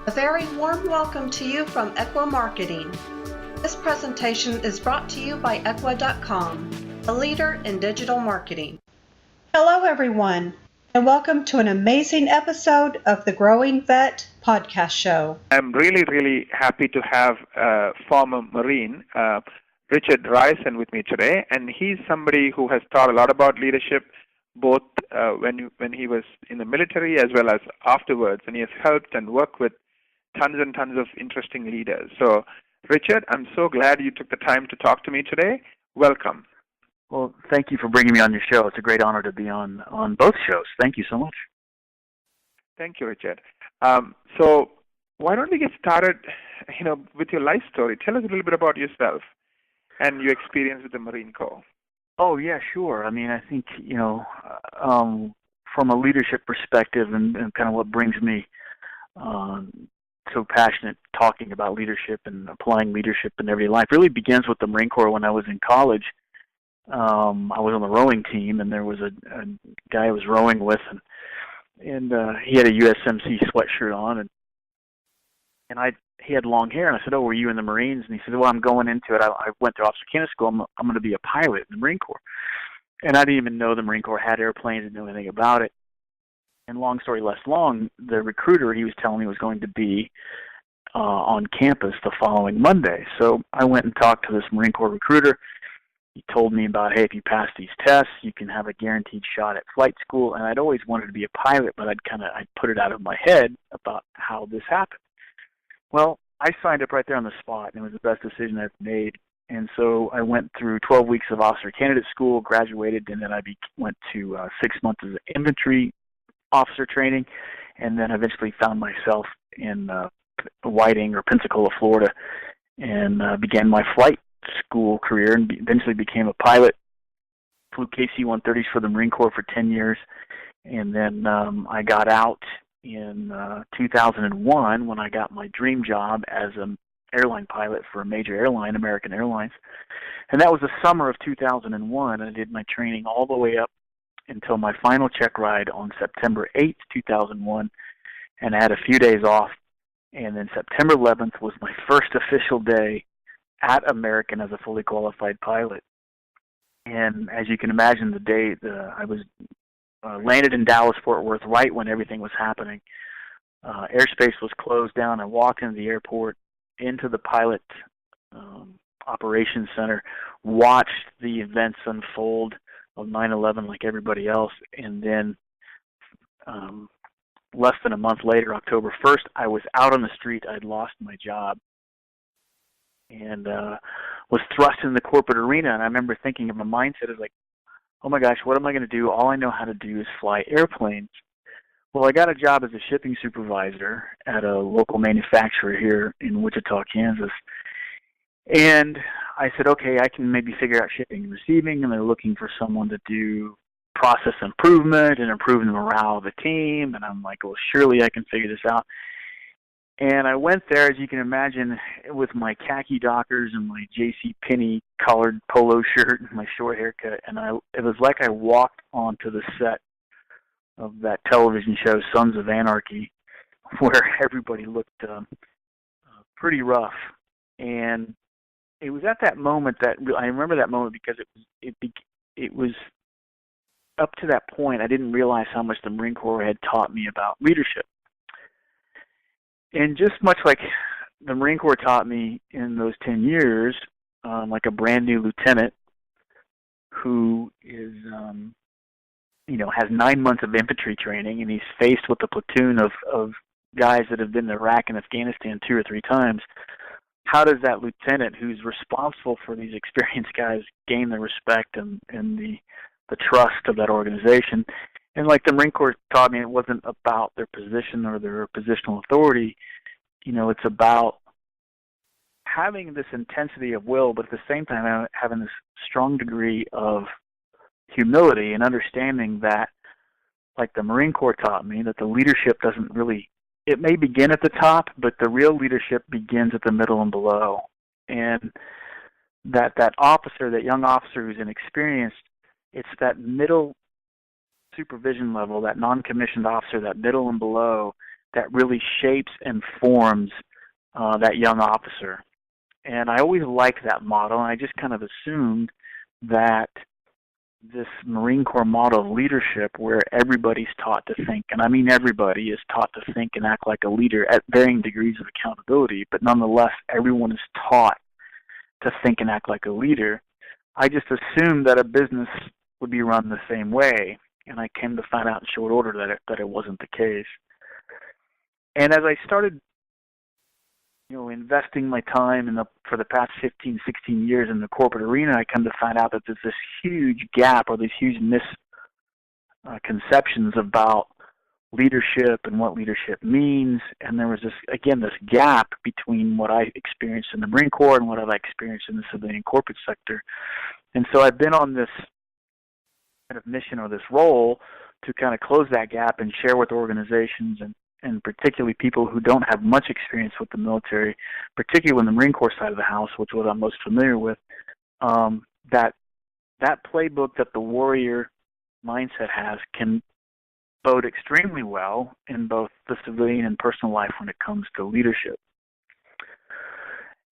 A very warm welcome to you from Equa Marketing. This presentation is brought to you by Equa.com, a leader in digital marketing. Hello everyone, and welcome to an amazing episode of the Growing Vet podcast show. I'm really happy to have former Marine, Richard Rierson, with me today, and he's somebody who has taught a lot about leadership, both when he was in the military as well as afterwards, and he has helped and worked with tons and tons of interesting leaders. So, Richard, I'm so glad you took the time to talk to me today. Welcome. Well, thank you for bringing me on your show. It's a great honor to be on both shows. Thank you so much. Thank you, Richard. So why don't we get started, with your life story? Tell us a little bit about yourself and your experience with the Marine Corps. Oh, yeah, sure. I mean, I think, from a leadership perspective and kind of what brings me so passionate talking about leadership and applying leadership in everyday life really begins with the Marine Corps. When I was in college, I was on the rowing team, and there was a guy I was rowing with, and he had a USMC sweatshirt on, and he had long hair, and I said, "Oh, were you in the Marines?" And he said, "Well, I'm going into it. I went to officer candidate school. I'm going to be a pilot in the Marine Corps." And I didn't even know the Marine Corps had airplanes, didn't know anything about it. And long story less long, the recruiter he was telling me was going to be on campus the following Monday. So I went and talked to this Marine Corps recruiter. He told me about, hey, if you pass these tests, you can have a guaranteed shot at flight school. And I'd always wanted to be a pilot, but I'd put it out of my head about how this happened. Well, I signed up right there on the spot, and it was the best decision I've made. And so I went through 12 weeks of officer candidate school, graduated, and then I went to 6 months of infantry officer training, and then eventually found myself in Whiting or Pensacola, Florida, and began my flight school career and eventually became a pilot. Flew KC-130s for the Marine Corps for 10 years, and then I got out in 2001 when I got my dream job as an airline pilot for a major airline, American Airlines. And that was the summer of 2001. I did my training all the way up until my final check ride on September 8th, 2001, and I had a few days off. And then September 11th was my first official day at American as a fully qualified pilot. And as you can imagine, the day I was landed in Dallas-Fort Worth right when everything was happening. Airspace was closed down. I walked into the airport, into the pilot operations center, watched the events unfold of 9/11 like everybody else, and then less than a month later, October 1st, I was out on the street. I'd lost my job and was thrust in the corporate arena. And I remember thinking of a mindset of like, oh my gosh, what am I going to do? All I know how to do is fly airplanes. Well, I got a job as a shipping supervisor at a local manufacturer here in Wichita, Kansas. And I said, okay, I can maybe figure out shipping and receiving, and they're looking for someone to do process improvement and improve the morale of the team. And I'm like, well, surely I can figure this out. And I went there, as you can imagine, with my khaki Dockers and my J.C. Penney collared polo shirt and my short haircut. And it was like I walked onto the set of that television show, Sons of Anarchy, where everybody looked pretty rough. And it was at that moment that I remember that moment because it was up to that point I didn't realize how much the Marine Corps had taught me about leadership. And just much like the Marine Corps taught me in those 10 years, like a brand new lieutenant who is, has 9 months of infantry training, and he's faced with a platoon of guys that have been to Iraq and Afghanistan 2 or 3 times. How does that lieutenant who's responsible for these experienced guys gain the respect and the trust of that organization? And like the Marine Corps taught me, it wasn't about their position or their positional authority. It's about having this intensity of will, but at the same time having this strong degree of humility and understanding that, like the Marine Corps taught me, that the leadership doesn't really, it may begin at the top, but the real leadership begins at the middle and below. And that officer, that young officer who's inexperienced, it's that middle supervision level, that non-commissioned officer, that middle and below, that really shapes and forms that young officer. And I always liked that model, and I just kind of assumed that this Marine Corps model of leadership where everybody's taught to think, and I mean everybody is taught to think and act like a leader at varying degrees of accountability, but nonetheless everyone is taught to think and act like a leader. I just assumed that a business would be run the same way, and I came to find out in short order that it wasn't the case. And as I started investing my time for the past 15, 16 years in the corporate arena, I come to find out that there's this huge gap or these huge misconceptions about leadership and what leadership means. And there was this gap between what I experienced in the Marine Corps and what I've experienced in the civilian corporate sector. And so I've been on this kind of mission or this role to kind of close that gap and share with organizations and particularly people who don't have much experience with the military, particularly in the Marine Corps side of the house, which is what I'm most familiar with, that playbook that the warrior mindset has can bode extremely well in both the civilian and personal life when it comes to leadership.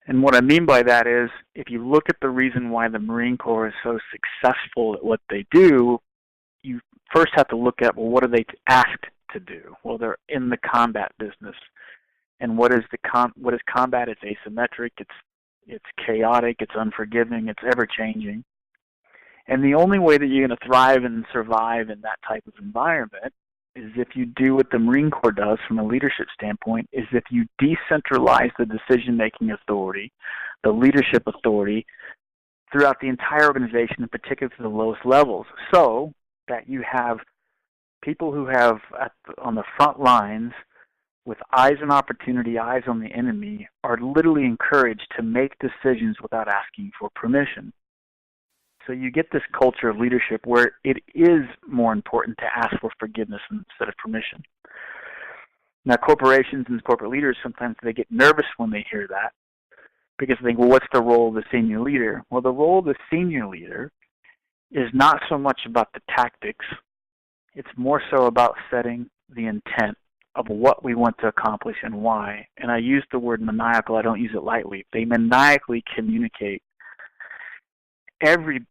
And what I mean by that is, if you look at the reason why the Marine Corps is so successful at what they do, you first have to look at, well, what are they asked to do? Well, they're in the combat business. And what is combat? It's asymmetric, it's chaotic, it's unforgiving, it's ever-changing. And the only way that you're going to thrive and survive in that type of environment is if you do what the Marine Corps does from a leadership standpoint, is if you decentralize the decision-making authority, the leadership authority, throughout the entire organization, in particular to the lowest levels, so that you have people who have on the front lines with eyes on opportunity, eyes on the enemy, are literally encouraged to make decisions without asking for permission. So you get this culture of leadership where it is more important to ask for forgiveness instead of permission. Now, corporations and corporate leaders, sometimes they get nervous when they hear that because they think, well, what's the role of the senior leader? Well, the role of the senior leader is not so much about the tactics. It's more so about setting the intent of what we want to accomplish and why. And I use the word maniacal. I don't use it lightly. They maniacally communicate. Every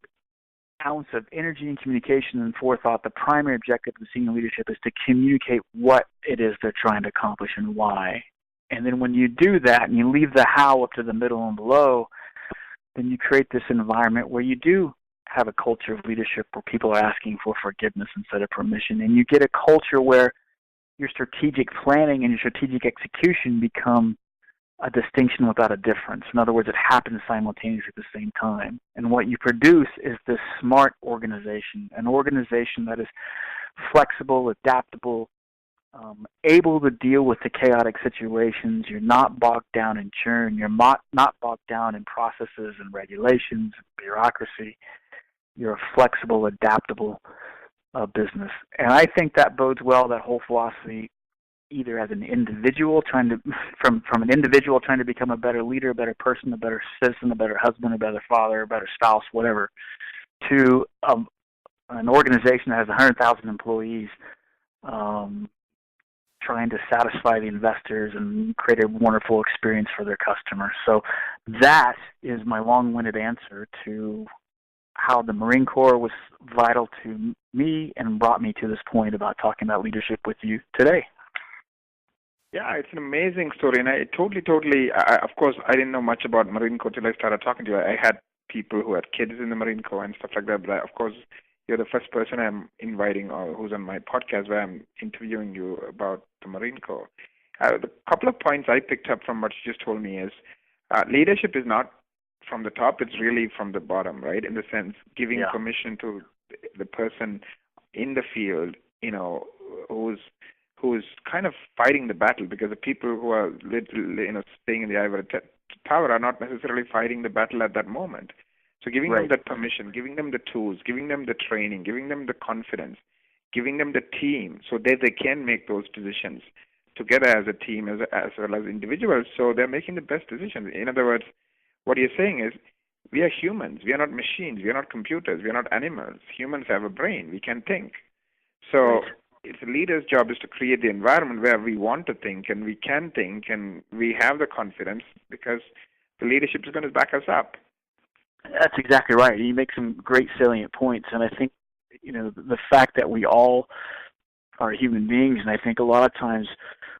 ounce of energy and communication and forethought, the primary objective of senior leadership is to communicate what it is they're trying to accomplish and why. And then when you do that and you leave the how up to the middle and below, then you create this environment where you do have a culture of leadership where people are asking for forgiveness instead of permission. And you get a culture where your strategic planning and your strategic execution become a distinction without a difference. In other words, it happens simultaneously at the same time. And what you produce is this smart organization, an organization that is flexible, adaptable, able to deal with the chaotic situations. You're not bogged down in churn. You're not bogged down in processes and regulations, bureaucracy. You're a flexible, adaptable business. And I think that bodes well, that whole philosophy, either as an individual from an individual trying to become a better leader, a better person, a better citizen, a better husband, a better father, a better spouse, whatever, to an organization that has 100,000 employees trying to satisfy the investors and create a wonderful experience for their customers. So that is my long-winded answer to how the Marine Corps was vital to me and brought me to this point about talking about leadership with you today. Yeah, it's an amazing story, and I totally, of course, I didn't know much about Marine Corps till I started talking to you. I had people who had kids in the Marine Corps and stuff like that, but of course, you're the first person I'm inviting or who's on my podcast where I'm interviewing you about the Marine Corps. The couple of points I picked up from what you just told me is leadership is not from the top, it's really from the bottom, right? In the sense, giving permission to the person in the field, who's kind of fighting the battle, because the people who are staying in the ivory tower are not necessarily fighting the battle at that moment. So giving them that permission, giving them the tools, giving them the training, giving them the confidence, giving them the team so that they can make those decisions together as a team as well as individuals, so they're making the best decisions. In other words, what you're saying is, we are humans. We are not machines. We are not computers. We are not animals. Humans have a brain. We can think. So it's a leader's job is to create the environment where we want to think and we can think and we have the confidence because the leadership is going to back us up. That's exactly right. You make some great salient points, and I think, the fact that we all are human beings, and I think a lot of times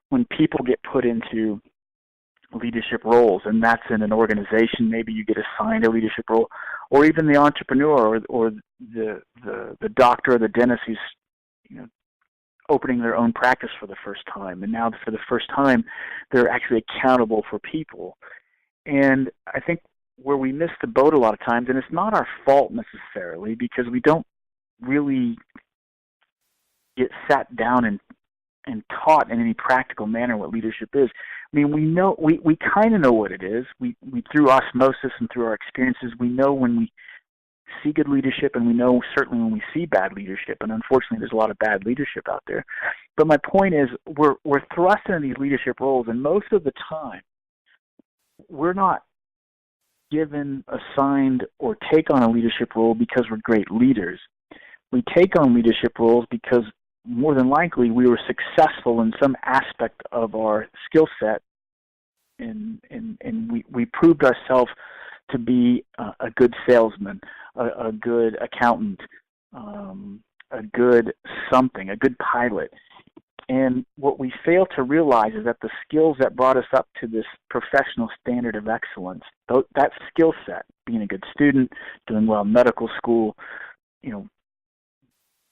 when people get put into leadership roles, and that's in an organization, maybe you get assigned a leadership role, or even the entrepreneur or the doctor or the dentist who's opening their own practice for the first time, and now for the first time they're actually accountable for people. And I think where we miss the boat a lot of times, and it's not our fault necessarily, because we don't really get sat down and taught in any practical manner what leadership is. I mean, we kind of know what it is. We through osmosis and through our experiences, we know when we see good leadership, and we know certainly when we see bad leadership. And unfortunately, there's a lot of bad leadership out there. But my point is, we're thrust into these leadership roles, and most of the time, we're not given, assigned, or take on a leadership role because we're great leaders. We take on leadership roles because more than likely we were successful in some aspect of our skill set, and we proved ourselves to be a good salesman, a good accountant, a good something, a good pilot. And what we fail to realize is that the skills that brought us up to this professional standard of excellence, that skill set, being a good student, doing well in medical school,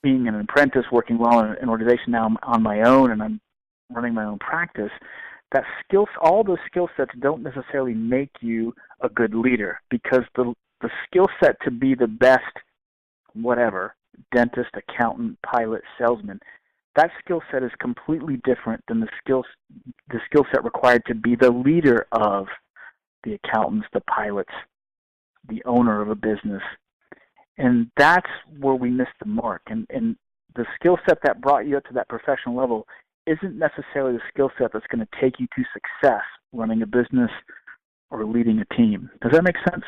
being an apprentice, working well in an organization, now I'm on my own and I'm running my own practice, all those skill sets don't necessarily make you a good leader, because the skill set to be the best, whatever, dentist, accountant, pilot, salesman, that skill set is completely different than the skill set required to be the leader of the accountants, the pilots, the owner of a business. And that's where we miss the mark. And the skill set that brought you up to that professional level isn't necessarily the skill set that's going to take you to success running a business or leading a team. Does that make sense?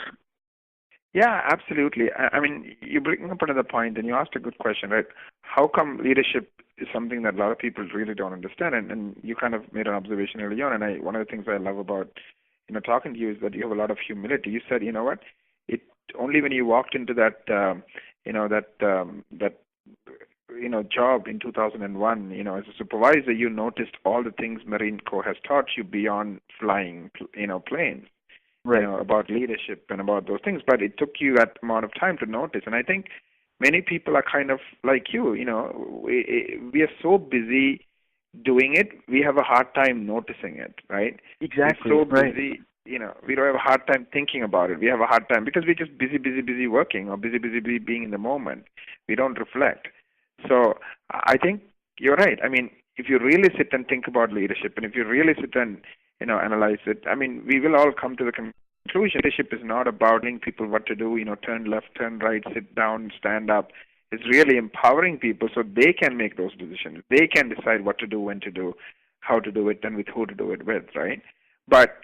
Yeah, absolutely. I mean, you bring up another point, and you asked a good question, right? How come leadership is something that a lot of people really don't understand? And you kind of made an observation early on, and one of the things I love about talking to you is that you have a lot of humility. You said, only when you walked into that job in 2001, as a supervisor, you noticed all the things Marine Corp has taught you beyond flying, planes. Right. About leadership and about those things, but it took you that amount of time to notice. And I think many people are kind of like you. We are so busy doing it, we have a hard time noticing it, right? Exactly. We're so busy, we don't have a hard time thinking about it. We have a hard time because we're just busy working, or busy being in the moment. We don't reflect. So I think you're right. I mean, if you really sit and think about leadership, and if you really sit and analyze it, I mean, we will all come to the conclusion leadership is not about telling people what to do, turn left, turn right, sit down, stand up. It's really empowering people so they can make those decisions. They can decide what to do, when to do, how to do it, and with who to do it with, right? But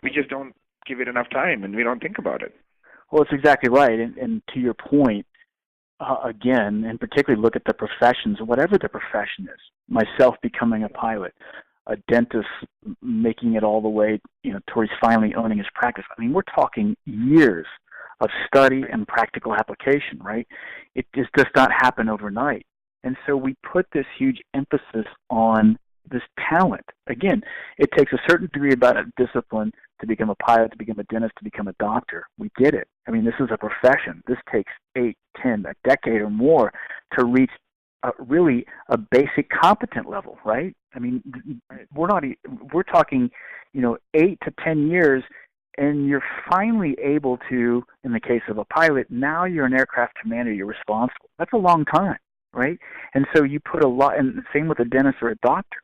we just don't give it enough time, and we don't think about it. Well, it's exactly right. And to your point, again, and particularly look at the professions, whatever the profession is, myself becoming a pilot, a dentist making it all the way, towards finally owning his practice. I mean, we're talking years of study and practical application, right? It just does not happen overnight. And so we put this huge emphasis on this talent. Again, it takes a certain degree of discipline to become a pilot, to become a dentist, to become a doctor. We get it. I mean, this is a profession. This takes 8, 10, a decade or more to reach really a basic competent level, right? I mean, we're talking, 8 to 10 years, and you're finally able to, in the case of a pilot, now you're an aircraft commander, you're responsible. That's a long time, right? And so you put a lot, and same with a dentist or a doctor.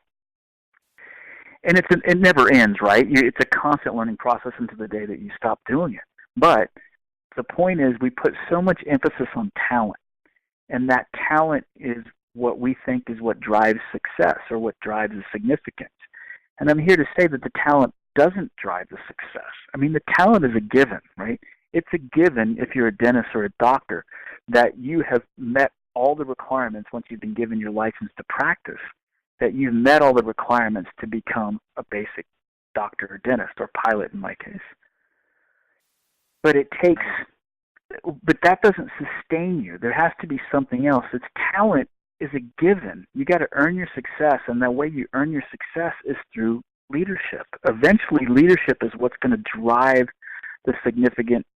And it never ends, right? It's a constant learning process until the day that you stop doing it. But the point is, we put so much emphasis on talent, and that talent is what we think is what drives success or what drives the significance. And I'm here to say that the talent doesn't drive the success. I mean, the talent is a given, right? It's a given if you're a dentist or a doctor that you have met all the requirements once you've been given your license to practice, that you've met all the requirements to become a basic doctor or dentist or pilot in my case. But that doesn't sustain you. There has to be something else. It's talent is a given. You got to earn your success, and the way you earn your success is through leadership. Eventually, leadership is what's going to drive the significant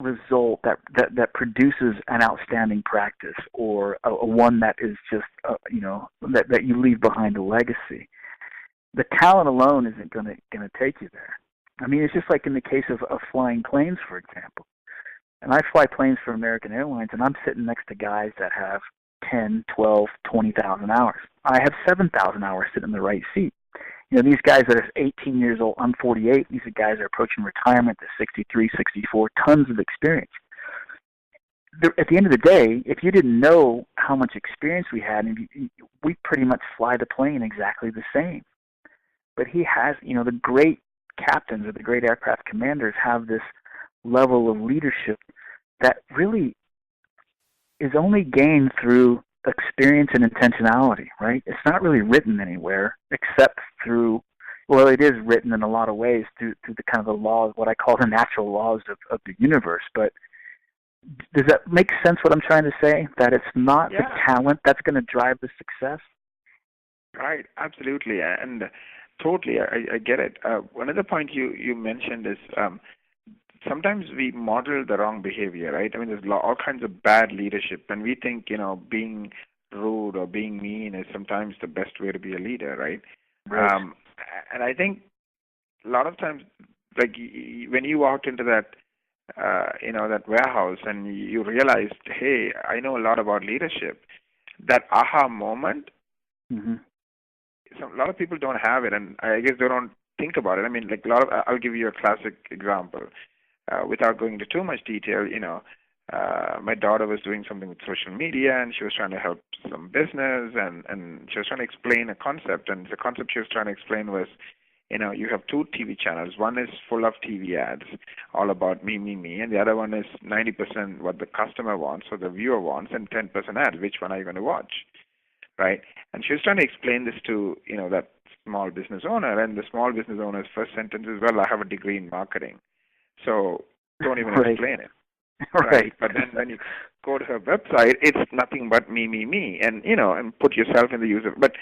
result that produces an outstanding practice, or a one that is just that you leave behind a legacy. The talent alone isn't going to take you there. I mean, it's just like in the case of flying planes, for example. And I fly planes for American Airlines, and I'm sitting next to guys that have 10, 12, 20,000 hours. I have 7,000 hours sitting in the right seat. These guys that are 18 years old, I'm 48, these are guys that are approaching retirement at 63, 64, tons of experience. At the end of the day, if you didn't know how much experience we had, we pretty much fly the plane exactly the same. But he has, the great captains or the great aircraft commanders have this level of leadership that really is only gained through experience and intentionality, right? It's not really written anywhere except through, well, it is written in a lot of ways through the kind of the laws, what I call the natural laws of the universe. But does that make sense what I'm trying to say? That it's not the talent that's going to drive the success? Right, absolutely. And totally, I get it. Another point you mentioned is sometimes we model the wrong behavior, right? I mean, there's all kinds of bad leadership, and we think, being rude or being mean is sometimes the best way to be a leader, right? Right. And I think a lot of times, like when you walked into that, that warehouse and you realized, hey, I know a lot about leadership, that aha moment, mm-hmm. A lot of people don't have it, and I guess they don't think about it. I mean, like I'll give you a classic example. Without going into too much detail, my daughter was doing something with social media, and she was trying to help some business, and she was trying to explain a concept, and the concept she was trying to explain was, you have two TV channels. One is full of TV ads, all about me, and the other one is 90% what the customer wants or the viewer wants, and 10% ads. Which one are you going to watch, right? And she was trying to explain this to, that small business owner, and the small business owner's first sentence is, well, I have a degree in marketing. So don't even explain it. Right. But then when you go to her website, it's nothing but me, and and put yourself in the user. But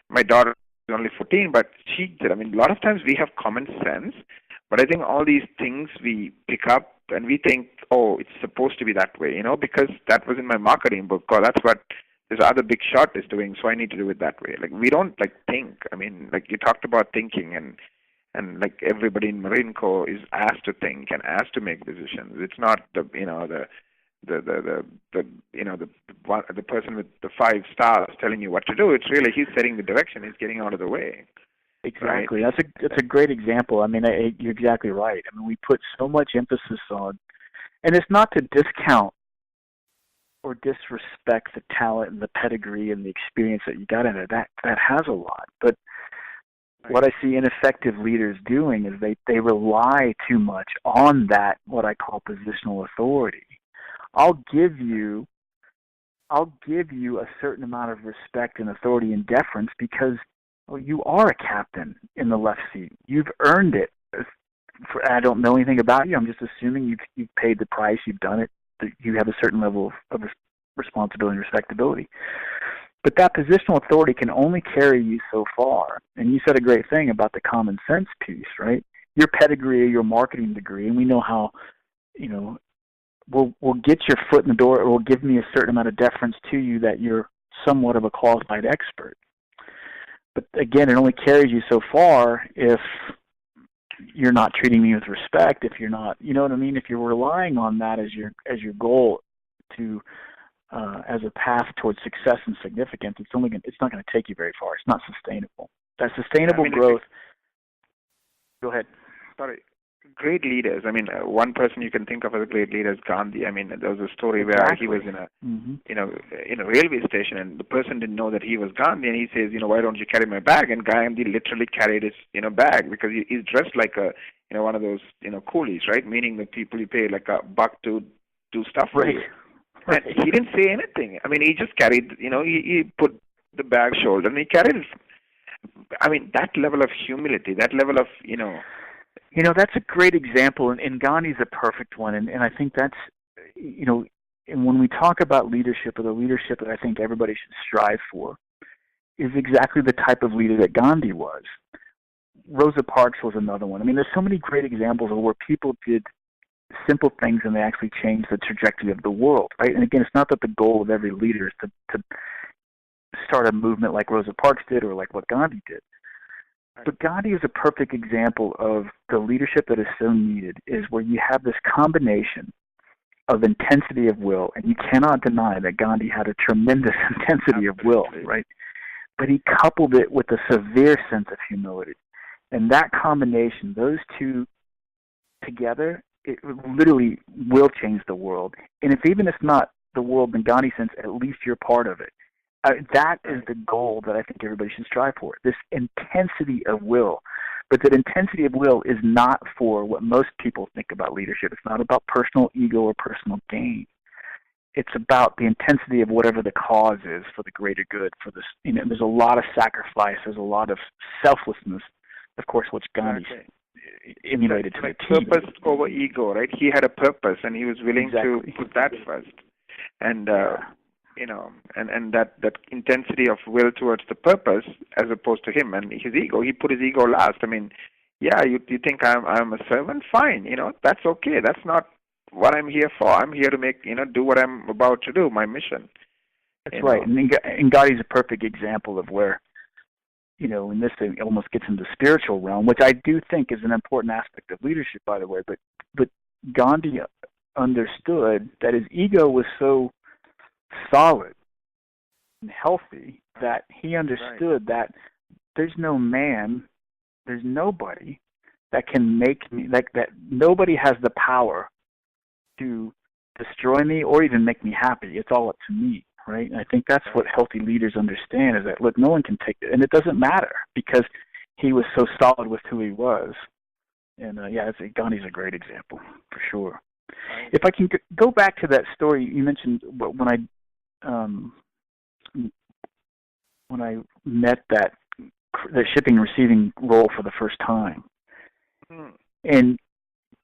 my daughter is only 14, but she did. I mean, a lot of times we have common sense, but I think all these things we pick up and we think, oh, it's supposed to be that way, because that was in my marketing book, or that's what this other big shot is doing, so I need to do it that way. Like, we don't think. I mean, like you talked about thinking, and like everybody in Marine Corp is asked to think and asked to make decisions. It's not the person with the 5 stars telling you what to do. It's really he's setting the direction. He's getting out of the way. Exactly. Right? That's a great example. I mean, you're exactly right. I mean, we put so much emphasis on, and it's not to discount or disrespect the talent and the pedigree and the experience that you got in it. That has a lot, but what I see ineffective leaders doing is they rely too much on that, what I call positional authority. I'll give you a certain amount of respect and authority and deference because you are a captain in the left seat. You've earned it. I don't know anything about you. I'm just assuming you've paid the price. You've done it. You have a certain level of responsibility and respectability. But that positional authority can only carry you so far. And you said a great thing about the common sense piece, right? Your pedigree or your marketing degree, and we know how, will get your foot in the door, or will give me a certain amount of deference to you that you're somewhat of a qualified expert. But again, it only carries you so far if you're not treating me with respect, if you're not, you know what I mean? If you're relying on that as your goal to as a path towards success and significance, it's not going to take you very far. It's not sustainable. That sustainable growth. Go ahead. Sorry. Great leaders. I mean, one person you can think of as a great leader is Gandhi. I mean, there was a story where he was in a railway station, and the person didn't know that he was Gandhi, and he says, why don't you carry my bag? And Gandhi literally carried his bag because he's dressed like a one of those coolies, right? Meaning the people you pay like $1 to do stuff for you. And he didn't say anything. I mean, he just carried, he put the bag shoulder and he carried it. I mean, that level of humility, that level of, that's a great example, and Gandhi's a perfect one, and I think that's, and when we talk about leadership, or the leadership that I think everybody should strive for, is exactly the type of leader that Gandhi was. Rosa Parks was another one. I mean, there's so many great examples of where people did simple things and they actually changed the trajectory of the world, right? And again, it's not that the goal of every leader is to start a movement like Rosa Parks did or like what Gandhi did. But Gandhi is a perfect example of the leadership that is so needed, is where you have this combination of intensity of will, and you cannot deny that Gandhi had a tremendous intensity of will, right? But he coupled it with a severe sense of humility. And that combination, those two together, it literally will change the world. And if even it's not the world in Gandhi's sense, at least you're part of it. That is the goal that I think everybody should strive for, this intensity of will. But that intensity of will is not for what most people think about leadership. It's not about personal ego or personal gain. It's about the intensity of whatever the cause is for the greater good. For this, there's a lot of sacrifice. There's a lot of selflessness, of course, which Gandhi emulated to a T. Purpose over ego, right? He had a purpose, and he was willing to put that first. And and that intensity of will towards the purpose, as opposed to him and his ego. He put his ego last. I mean, you think I'm a servant? Fine, that's okay. That's not what I'm here for. I'm here to do what I'm about to do, my mission. That's right. And Gandhi's a perfect example of where, and this thing almost gets into the spiritual realm, which I do think is an important aspect of leadership, by the way. But Gandhi understood that his ego was so solid and healthy that he understood that there's no man, there's nobody that can make me, that nobody has the power to destroy me or even make me happy. It's all up to me, right? And I think that's what healthy leaders understand, is that, look, no one can take it, and it doesn't matter because he was so solid with who he was. And Gandhi's a great example for sure. If I can go back to that story you mentioned when I met the shipping and receiving role for the first time, and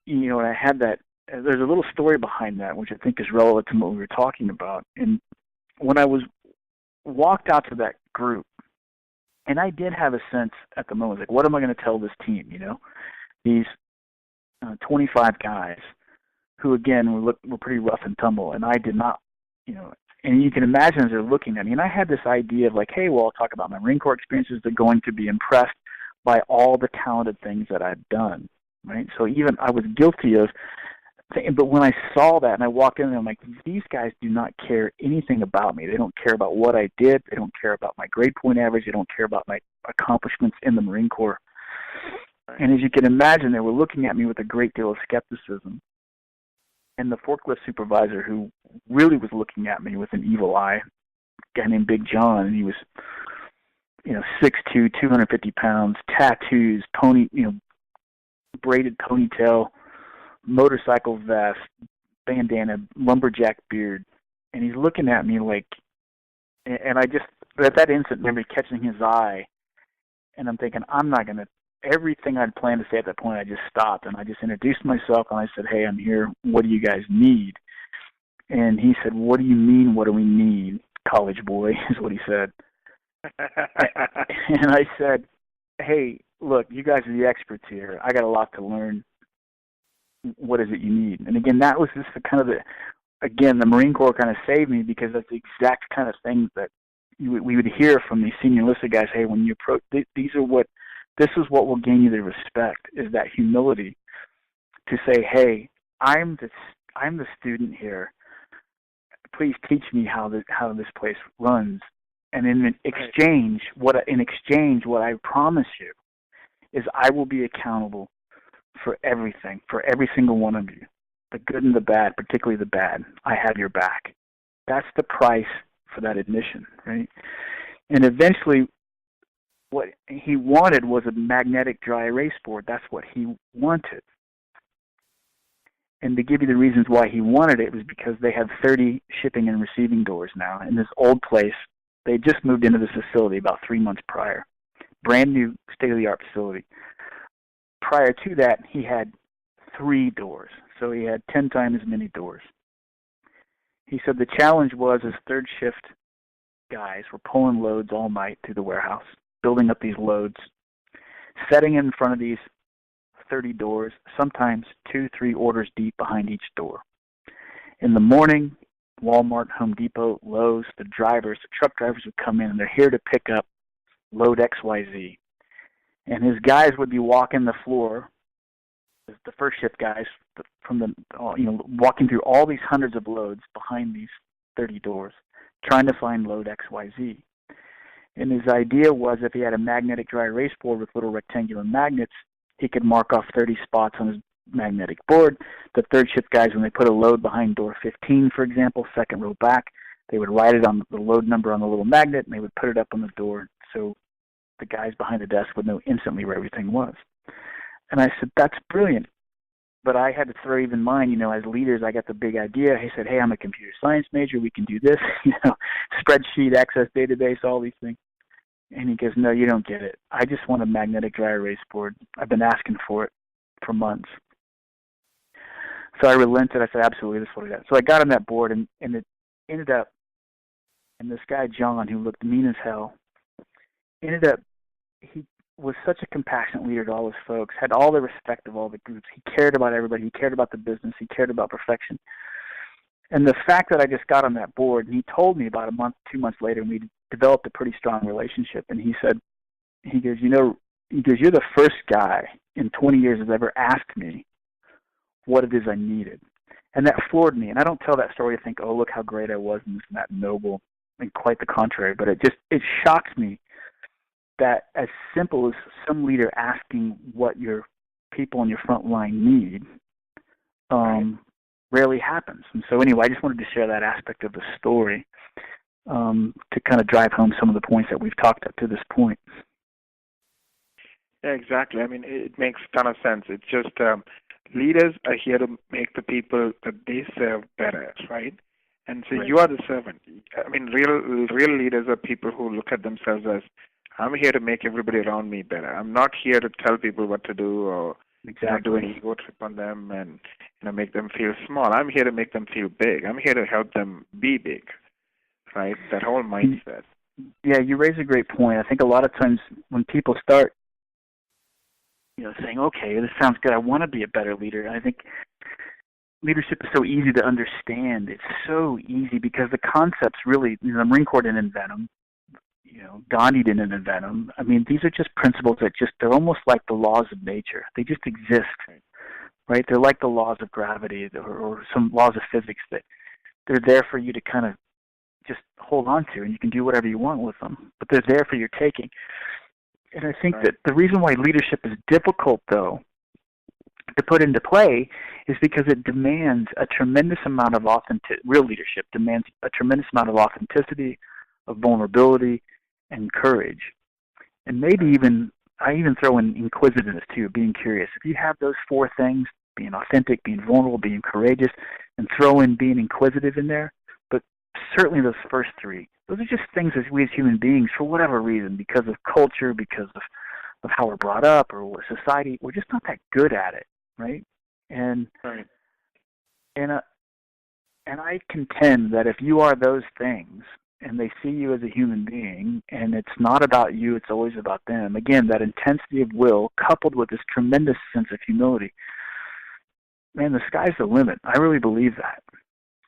I had that. There's a little story behind that, which I think is relevant to what we were talking about. And when I walked out to that group, and I did have a sense at the moment, like, what am I going to tell this team? These 25 guys who, again, were pretty rough and tumble, and I did not, and you can imagine as they're looking at me, and I had this idea of like, hey, well, I'll talk about my Marine Corps experiences. They're going to be impressed by all the talented things that I've done, right? So even I was guilty of, but when I saw that and I walked in, I'm like, these guys do not care anything about me. They don't care about what I did. They don't care about my grade point average. They don't care about my accomplishments in the Marine Corps. And as you can imagine, they were looking at me with a great deal of skepticism. And the forklift supervisor, who really was looking at me with an evil eye, a guy named Big John, and he was, 6'2", 250 pounds, tattoos, braided ponytail, motorcycle vest, bandana, lumberjack beard, and he's looking at me like, and I just, at that instant, remember catching his eye, and I'm thinking, I'm not going to, everything I'd planned to say at that point, I just stopped, and I just introduced myself, and I said, hey, I'm here, what do you guys need? And he said, what do you mean, what do we need, college boy, is what he said. And I said, hey, look, you guys are the experts here. I got a lot to learn. What is it you need? And again, that was just the Marine Corps kind of saved me, because that's the exact kind of things that we would hear from these senior enlisted guys. Hey, when you approach, this is what will gain you the respect, is that humility to say, hey, I'm the student here. Please teach me how this place runs. And in exchange, what I promise you is I will be accountable for everything, for every single one of you, the good and the bad, particularly the bad. I have your back. That's the price for that admission, right? And eventually, what he wanted was a magnetic dry erase board. That's what he wanted. And to give you the reasons why he wanted it, it was because they had 30 shipping and receiving doors now. In this old place, they just moved into this facility about 3 months prior. Brand new state-of-the-art facility. Prior to that, he had 3 doors. So he had 10 times as many doors. He said the challenge was his third shift guys were pulling loads all night through the warehouse, building up these loads, setting in front of these 30 doors, sometimes 2-3 orders deep behind each door. In the morning, Walmart, Home Depot, Lowe's, the truck drivers would come in, and they're here to pick up load XYZ. And his guys would be walking the floor, the first shift guys, walking through all these hundreds of loads behind these 30 doors, trying to find load XYZ. And his idea was if he had a magnetic dry erase board with little rectangular magnets, he could mark off 30 spots on his magnetic board. The third shift guys, when they put a load behind door 15, for example, second row back, they would write it on the load number on the little magnet, and they would put it up on the door so the guys behind the desk would know instantly where everything was. And I said, that's brilliant. But I had to throw even mine, as leaders, I got the big idea. He said, hey, I'm a computer science major. We can do this, spreadsheet, access database, all these things. And he goes, no, you don't get it. I just want a magnetic dry erase board. I've been asking for it for months. So I relented. I said, absolutely, this is what I got. So I got on that board, and it ended up, and this guy, John, who looked mean as hell, he was such a compassionate leader to all his folks, had all the respect of all the groups. He cared about everybody. He cared about the business. He cared about perfection. And the fact that I just got on that board, and he told me about 2 months later, and we developed a pretty strong relationship. And he goes, you're the first guy in 20 years that's ever asked me what it is I needed. And that floored me. And I don't tell that story to think, oh, look how great I was and this and that noble. And quite the contrary. But it shocks me that as simple as some leader asking what your people on your front line need, rarely happens. And so anyway, I just wanted to share that aspect of the story to kind of drive home some of the points that we've talked up to this point. Yeah, exactly. I mean, it makes a ton of sense. It's just leaders are here to make the people that they serve better, right? And so you are the servant. I mean, real leaders are people who look at themselves as, I'm here to make everybody around me better. I'm not here to tell people what to do or do an ego trip on them and make them feel small. I'm here to make them feel big. I'm here to help them be big, right? That whole mindset. Yeah, you raise a great point. I think a lot of times when people start, saying, okay, this sounds good, I want to be a better leader. And I think leadership is so easy to understand. It's so easy because the concepts really, the Marine Corp didn't invent them. Gandhi didn't invent them. I mean, these are just principles that they're almost like the laws of nature. They just exist, right? They're like the laws of gravity or some laws of physics that they're there for you to kind of just hold on to, and you can do whatever you want with them, but they're there for your taking. And I think that the reason why leadership is difficult, though, to put into play is because it demands a tremendous amount of real leadership demands a tremendous amount of authenticity, of vulnerability, and courage. And maybe I even throw in inquisitiveness too, being curious. If you have those 4 things, being authentic, being vulnerable, being courageous, and throw in being inquisitive in there, but certainly those first 3, those are just things that we as human beings, for whatever reason, because of culture, because of how we're brought up or society, we're just not that good at it, right? And I contend that if you are those things, and they see you as a human being, and it's not about you, it's always about them. Again, that intensity of will coupled with this tremendous sense of humility, man, the sky's the limit. I really believe that.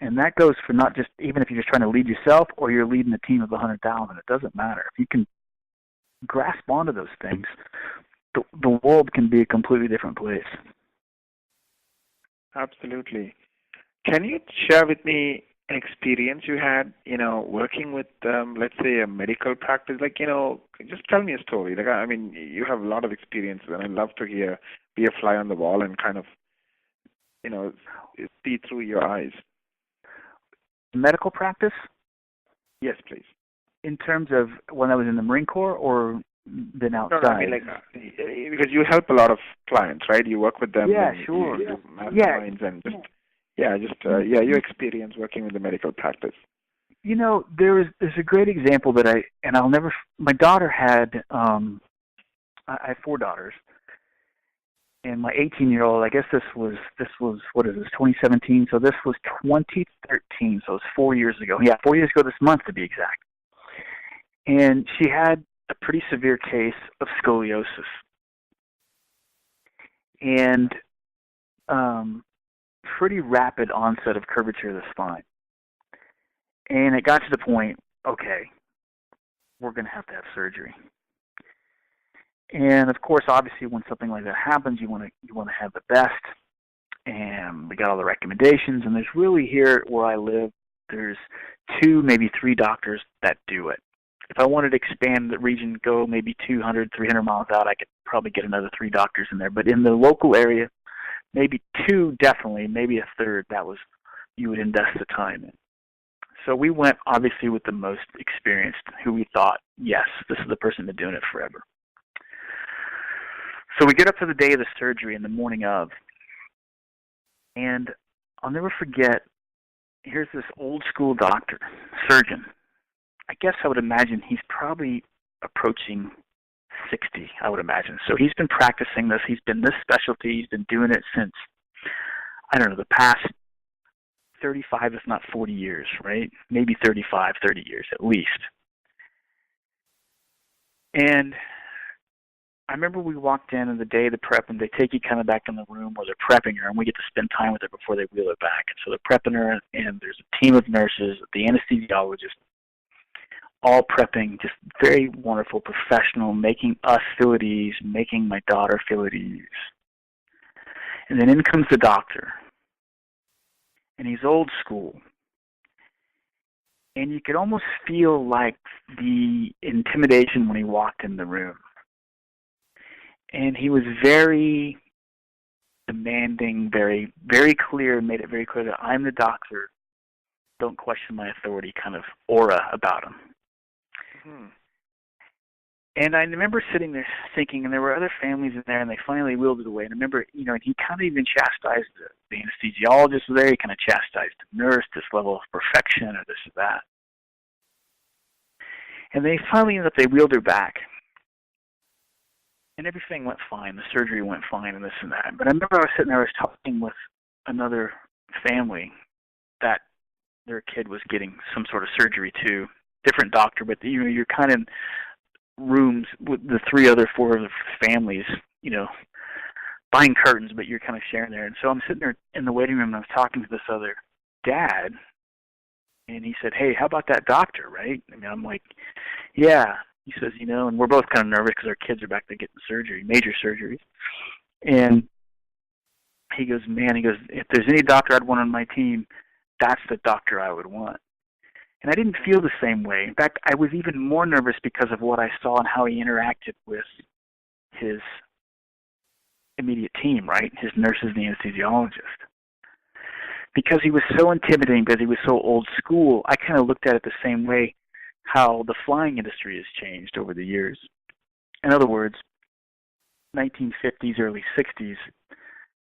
And that goes for not just, even if you're just trying to lead yourself or you're leading a team of 100,000, it doesn't matter. If you can grasp onto those things, the world can be a completely different place. Absolutely. Can you share with me an experience you had, working with, let's say, a medical practice? Just tell me a story. I mean, you have a lot of experience, and I'd love to be a fly on the wall and kind of, see through your eyes. Medical practice? Yes, please. In terms of when I was in the Marine Corps, or than outside. No, I mean because you help a lot of clients, right? You work with them. Yeah, and sure. You do masterminds and your experience working with the medical practice. There's a great example that I'll never. My daughter had. I have 4 daughters, and my 18-year-old. I guess this was what is this 2017? So this was 2013. So it's 4 years ago. Yeah, 4 years ago this month to be exact. And she had a pretty severe case of scoliosis, and pretty rapid onset of curvature of the spine. And it got to the point, okay, we're going to have surgery. And of course, obviously, when something like that happens, you want to have the best. And we got all the recommendations. And there's really here where I live, there's 2, maybe 3 doctors that do it. If I wanted to expand the region, go maybe 200, 300 miles out, I could probably get another 3 doctors in there. But in the local area, maybe 2 definitely, maybe a third, you would invest the time in. So we went, obviously, with the most experienced, who we thought, yes, this is the person that's been doing it forever. So we get up to the day of the surgery in the morning of, and I'll never forget, here's this old school doctor, surgeon. I guess I would imagine he's probably approaching 60, I would imagine. So he's been practicing this. He's been this specialty. He's been doing it since, I don't know, the past 35, if not 40 years, right? Maybe 35, 30 years at least. And I remember we walked in on the day of the prep, and they take you kind of back in the room where they're prepping her, and we get to spend time with her before they wheel her back. And so they're prepping her, and there's a team of nurses, the anesthesiologist, all prepping, just very wonderful, professional, making us feel at ease, making my daughter feel at ease. And then in comes the doctor. And he's old school. And you could almost feel like the intimidation when he walked in the room. And he was very demanding, very, very clear, made it very clear that I'm the doctor, don't question my authority kind of aura about him. Mm-hmm. And I remember sitting there thinking, and there were other families in there, and they finally wheeled it away. And I remember, and he kind of even chastised the anesthesiologist there. He kind of chastised the nurse, this level of perfection or this or that. And they finally ended up, they wheeled her back. And everything went fine. The surgery went fine and this and that. But I remember I was sitting there, I was talking with another family that their kid was getting some sort of surgery too. Different doctor, but you're kind of in rooms with the 4 other families, behind curtains, but you're kind of sharing there. And so I'm sitting there in the waiting room, and I was talking to this other dad, and he said, hey, how about that doctor, right? I mean, I'm like, yeah. He says, and we're both kind of nervous because our kids are back there getting surgery, major surgeries. And he goes, if there's any doctor I'd want on my team, that's the doctor I would want. And I didn't feel the same way. In fact, I was even more nervous because of what I saw and how he interacted with his immediate team, right? His nurses and the anesthesiologist. Because he was so intimidating, because he was so old school, I kind of looked at it the same way how the flying industry has changed over the years. In other words, 1950s, early 60s,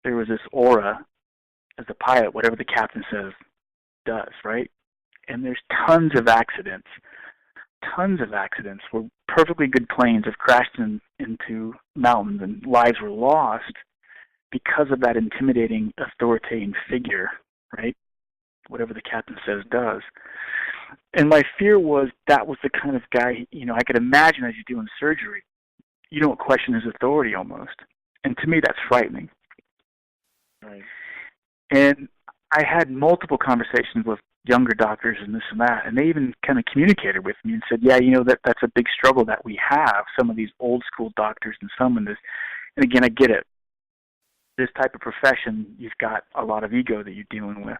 there was this aura as a pilot, whatever the captain says does, right? And there's tons of accidents where perfectly good planes have crashed into mountains and lives were lost because of that intimidating, authoritarian figure, right? Whatever the captain says does. And my fear was that was the kind of guy, I could imagine as you're doing surgery, you don't question his authority almost. And to me, that's frightening. Right. And I had multiple conversations with younger doctors and this and that, and they even kind of communicated with me and said, yeah, that's a big struggle that we have, some of these old school doctors and some of this. And again, I get it. This type of profession, you've got a lot of ego that you're dealing with.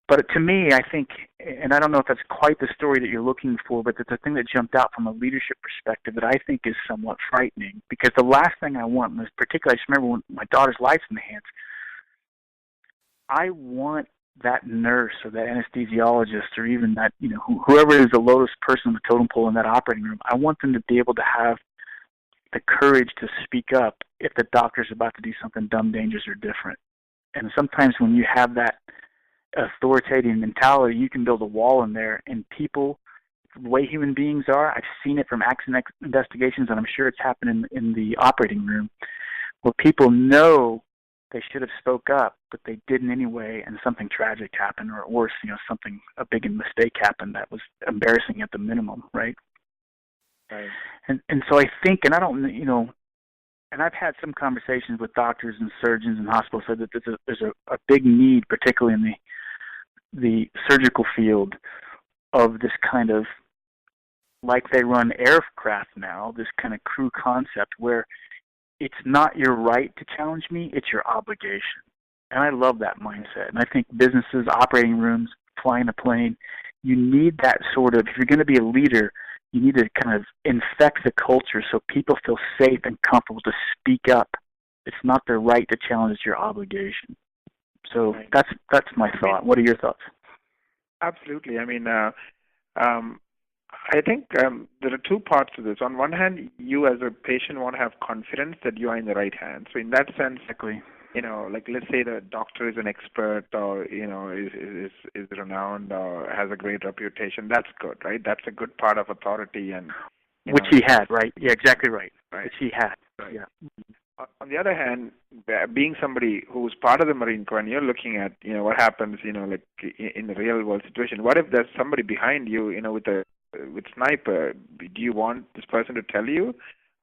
But to me, I think, and I don't know if that's quite the story that you're looking for, but it's a thing that jumped out from a leadership perspective that I think is somewhat frightening. Because the last thing I want, and particularly I just remember when my daughter's life's in the hands, I want that nurse or that anesthesiologist or even that, whoever is the lowest person on the totem pole in that operating room, I want them to be able to have the courage to speak up if the doctor's about to do something dumb, dangerous, or different. And sometimes when you have that authoritative mentality, you can build a wall in there, and people, the way human beings are, I've seen it from accident investigations, and I'm sure it's happened in the operating room, where people know they should have spoke up, but they didn't anyway, and something tragic happened, or worse, a big mistake happened that was embarrassing at the minimum, right? Right. And so I think, and I don't, and I've had some conversations with doctors and surgeons and hospitals said that there's a big need, particularly in the surgical field, of this kind of, like they run aircraft now, this kind of crew concept where it's not your right to challenge me, it's your obligation. And I love that mindset. And I think businesses, operating rooms, flying a plane, you need that sort of, if you're going to be a leader, you need to kind of infect the culture so people feel safe and comfortable to speak up. It's not their right to challenge, it's your obligation. So right. That's my thought. What are your thoughts? Absolutely. I mean, I think there are two parts to this. On one hand, you as a patient want to have confidence that you are in the right hands. So in that sense, exactly. Like let's say the doctor is an expert or, is renowned or has a great reputation. That's good, right? That's a good part of authority. And which he had, right? Yeah, exactly right. Right. Which he had, right. Yeah. On the other hand, being somebody who's part of the Marine Corps and you're looking at, what happens, like in the real world situation. What if there's somebody behind you, with sniper? Do you want this person to tell you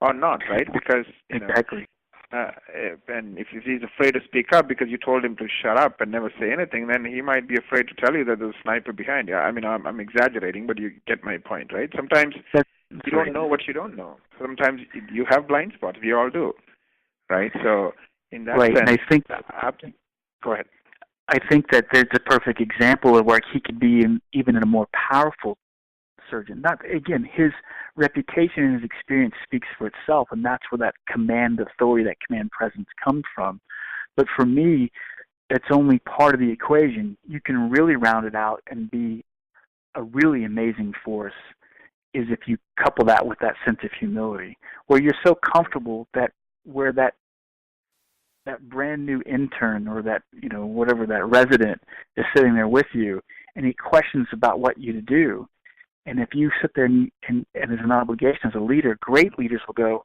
or not, right? Because, exactly. And if he's afraid to speak up because you told him to shut up and never say anything, then he might be afraid to tell you that there's a sniper behind you. I mean, I'm exaggerating, but you get my point, right? Sometimes you don't know what you don't know. Sometimes you have blind spots. We all do, right? So in that sense, and I think, go ahead. I think that there's a perfect example of where he could be even in a more powerful surgeon. Not again, his reputation and his experience speaks for itself, and that's where that command authority, that command presence comes from. But for me, that's only part of the equation. You can really round it out and be a really amazing force is if you couple that with that sense of humility, where you're so comfortable that where that brand new intern or that, whatever, that resident is sitting there with you and he questions about what you to do. And if you sit there and as an obligation as a leader, great leaders they'll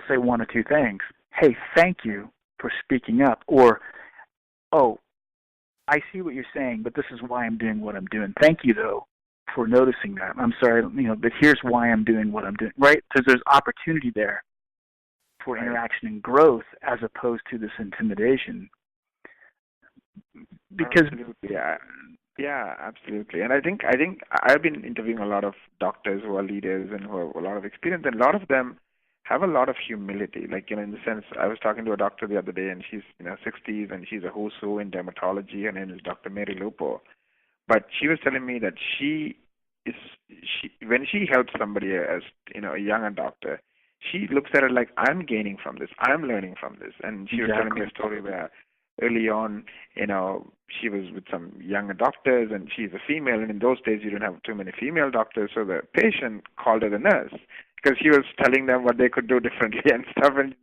say one or two things. Hey, thank you for speaking up. Or, oh, I see what you're saying, but this is why I'm doing what I'm doing. Thank you, though, for noticing that. I'm sorry, but here's why I'm doing what I'm doing, right? Because there's opportunity there for interaction and growth as opposed to this intimidation. Because absolutely. Yeah, absolutely. And I think I've been interviewing a lot of doctors who are leaders and who have a lot of experience, and a lot of them have a lot of humility. Like, in the sense, I was talking to a doctor the other day, and she's 60s, and she's a who's who in dermatology. Her name is Dr. Mary Lupo. But she was telling me that when she helps somebody as a younger doctor, she looks at it like, I'm gaining from this, I'm learning from this. And she was telling me a story where early on, she was with some younger doctors, and she's a female, and in those days you didn't have too many female doctors, so the patient called her the nurse because she was telling them what they could do differently and stuff, and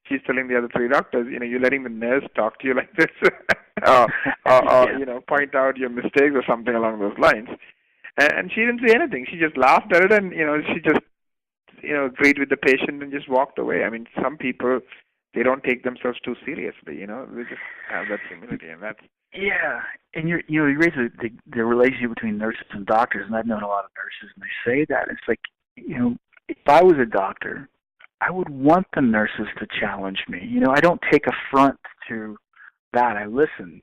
she's telling the other three doctors, you're letting the nurse talk to you like this, or point out your mistakes or something along those lines. And she didn't say anything. She just laughed at it, and she just agreed with the patient and just walked away. I mean, some people, they don't take themselves too seriously, they just have that humility, and that's... Yeah, and you raise the relationship between nurses and doctors, and I've known a lot of nurses, and they say that. It's like, if I was a doctor, I would want the nurses to challenge me. I don't take affront to that. I listen,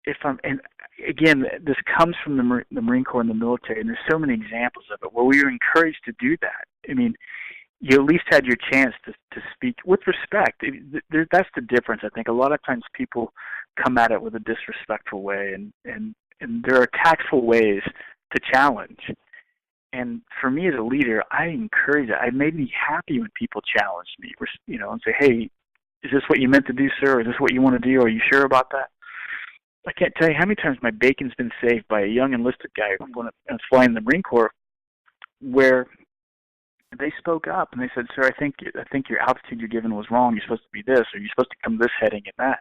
If I'm, and again, this comes from the Marine Corps and the military, and there's so many examples of it where we were encouraged to do that. I mean, you at least had your chance to speak with respect. That's the difference. I think a lot of times people come at it with a disrespectful way, and there are tactful ways to challenge. And for me as a leader, I encourage it. It made me happy when people challenged me, and say, hey, is this what you meant to do, sir? Is this what you want to do? Are you sure about that? I can't tell you how many times my bacon's been saved by a young enlisted guy when I was flying in the Marine Corps, where they spoke up and they said, "Sir, I think your altitude you're given was wrong. You're supposed to be this, or you're supposed to come this heading and that."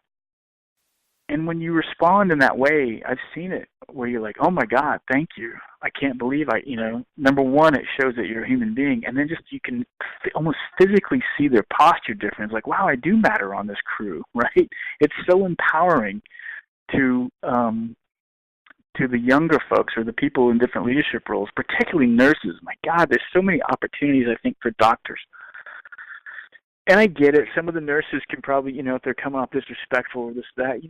And when you respond in that way, I've seen it where you're like, "Oh my God, thank you. I can't believe number one, it shows that you're a human being, and then just you can almost physically see their posture difference. Like, wow, I do matter on this crew, right? It's so empowering to the younger folks or the people in different leadership roles, particularly nurses. My God, there's so many opportunities, I think, for doctors. And I get it. Some of the nurses can probably, if they're coming off disrespectful or this, that, you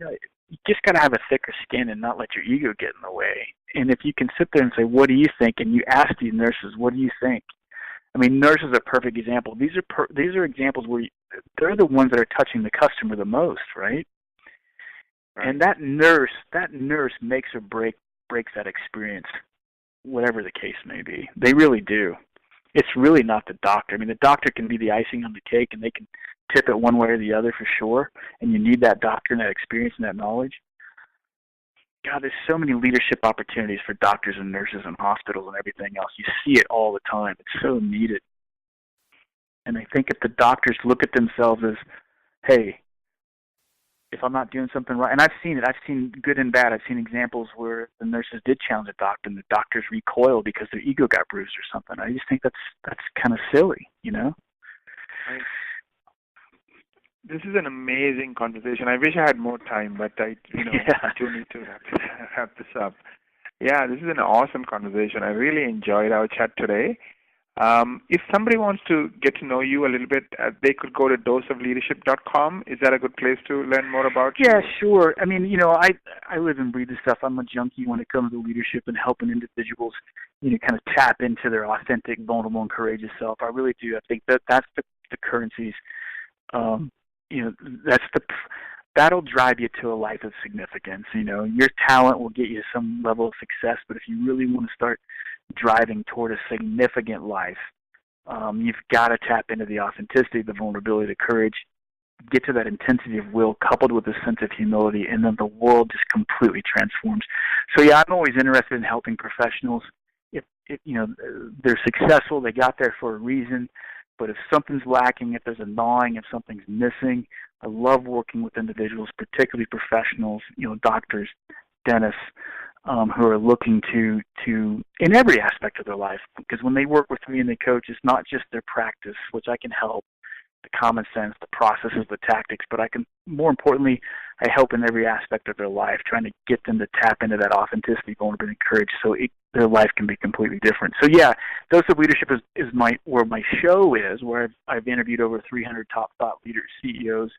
just got to have a thicker skin and not let your ego get in the way. And if you can sit there and say, what do you think? And you ask these nurses, what do you think? I mean, nurses are a perfect example. These are examples where they're the ones that are touching the customer the most, right? Right. And that nurse makes or breaks that experience, whatever the case may be. They really do. It's really not the doctor. I mean, the doctor can be the icing on the cake, and they can tip it one way or the other for sure, and you need that doctor and that experience and that knowledge. God, there's so many leadership opportunities for doctors and nurses and hospitals and everything else. You see it all the time. It's so needed. And I think if the doctors look at themselves as, hey, if I'm not doing something right, and I've seen it. I've seen good and bad. I've seen examples where the nurses did challenge the doctor, and the doctors recoiled because their ego got bruised or something. I just think that's kind of silly, Right. This is an amazing conversation. I wish I had more time, but I do need to wrap this up. Yeah, this is an awesome conversation. I really enjoyed our chat today. If somebody wants to get to know you a little bit, they could go to doseofleadership.com. Is that a good place to learn more about you? Yeah, sure. I mean, I live and breathe this stuff. I'm a junkie when it comes to leadership and helping individuals, kind of tap into their authentic, vulnerable, and courageous self. I really do. I think that's the currencies. That'll drive you to a life of significance. Your talent will get you some level of success, but if you really want to start driving toward a significant life, you've got to tap into the authenticity, the vulnerability, the courage, get to that intensity of will coupled with a sense of humility, and then the world just completely transforms. So yeah, I'm always interested in helping professionals. If they're successful, they got there for a reason, but if something's lacking, if there's a gnawing, if something's missing, I love working with individuals, particularly professionals, doctors, dentists, who are looking to in every aspect of their life, because when they work with me and they coach, it's not just their practice, which I can help, the common sense, the processes, the tactics, but more importantly, I help in every aspect of their life, trying to get them to tap into that authenticity, vulnerability, and courage, so their life can be completely different. So yeah, Dose of Leadership is where my show is, where I've interviewed over 300 top thought leaders, CEOs.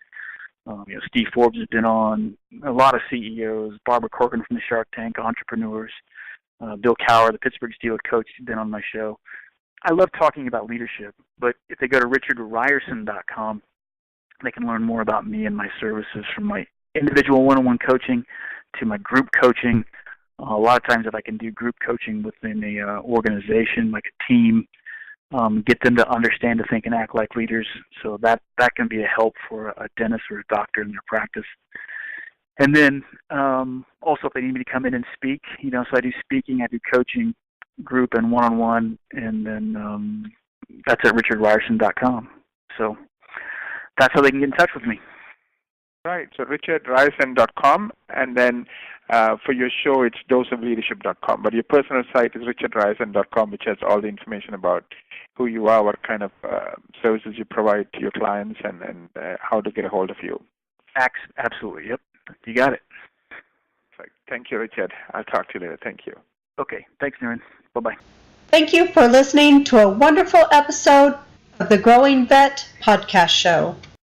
Steve Forbes has been on, a lot of CEOs, Barbara Corcoran from the Shark Tank, entrepreneurs, Bill Cowher, the Pittsburgh Steelers coach, has been on my show. I love talking about leadership, but if they go to richardrierson.com, they can learn more about me and my services, from my individual one-on-one coaching to my group coaching. A lot of times if I can do group coaching within an organization, like a team, get them to understand, to think, and act like leaders. So that can be a help for a dentist or a doctor in their practice. And then also if they need me to come in and speak, so I do speaking, I do coaching, group and one-on-one, and then that's at richardrierson.com. So that's how they can get in touch with me. Right, so richardrierson.com, and then for your show, it's doseofleadership.com. But your personal site is richardrierson.com, which has all the information about who you are, what kind of services you provide to your clients, and how to get a hold of you. Absolutely, yep. You got it. Thank you, Richard. I'll talk to you later. Thank you. Okay, thanks, Naren. Bye-bye. Thank you for listening to a wonderful episode of the Growing Vet podcast show.